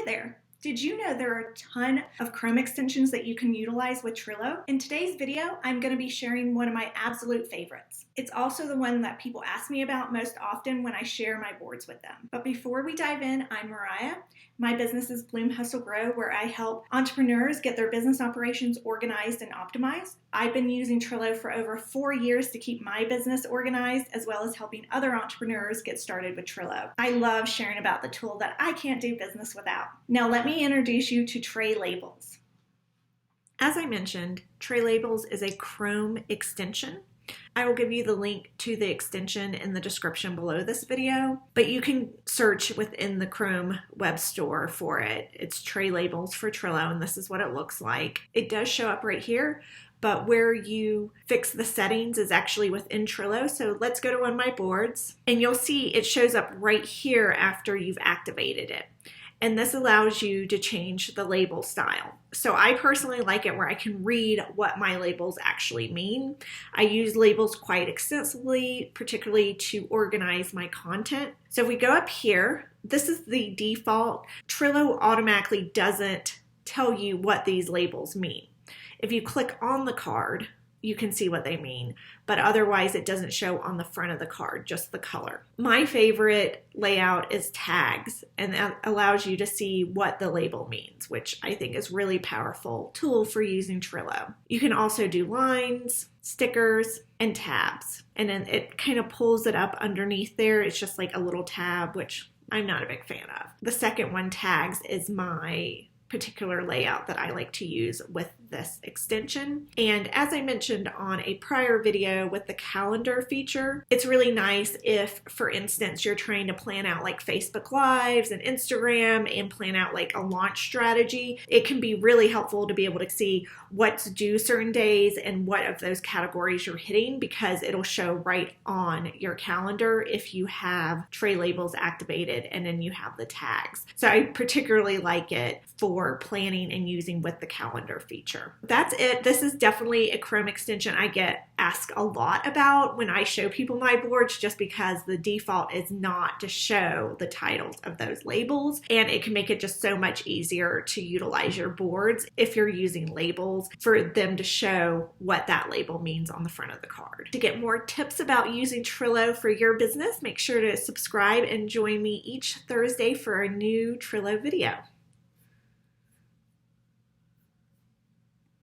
there! Did you know there are a ton of Chrome extensions that you can utilize with Trello? In today's video, I'm going to be sharing one of my absolute favorites. It's also the one that people ask me about most often when I share my boards with them. But before we dive in, I'm Mariah. My business is Bloom Hustle Grow, where I help entrepreneurs get their business operations organized and optimized. I've been using Trello for over 4 years to keep my business organized, as well as helping other entrepreneurs get started with Trello. I love sharing about the tool that I can't do business without. Now let me introduce you to TreLabels. As I mentioned, TreLabels is a Chrome extension. I will give you the link to the extension in the description below this video, but you can search within the Chrome web store for it. It's TreLabels for Trello, and this is what it looks like. It does show up right here, but where you fix the settings is actually within Trello. So let's go to one of my boards, and you'll see it shows up right here after you've activated it. And this allows you to change the label style. So I personally like it where I can read what my labels actually mean. I use labels quite extensively, particularly to organize my content. So if we go up here, this is the default. Trello automatically doesn't tell you what these labels mean. If you click on the card, you can see what they mean, but otherwise it doesn't show on the front of the card, just the color. My favorite layout is tags, and that allows you to see what the label means, which I think is really powerful tool for using Trello. You can also do lines, stickers, and tabs, and then it kind of pulls it up underneath there. It's just like a little tab, which I'm not a big fan of. The second one, tags, is my particular layout that I like to use with this extension. And as I mentioned on a prior video with the calendar feature, it's really nice if, for instance, you're trying to plan out like Facebook Lives and Instagram and plan out like a launch strategy. It can be really helpful to be able to see what's due certain days and what of those categories you're hitting, because it'll show right on your calendar if you have TreLabels activated and then you have the tags. So I particularly like it for planning and using with the calendar feature. That's it. This is definitely a Chrome extension I get asked a lot about when I show people my boards, just because the default is not to show the titles of those labels, and it can make it just so much easier to utilize your boards if you're using labels for them to show what that label means on the front of the card. To get more tips about using Trello for your business, make sure to subscribe and join me each Thursday for a new Trello video.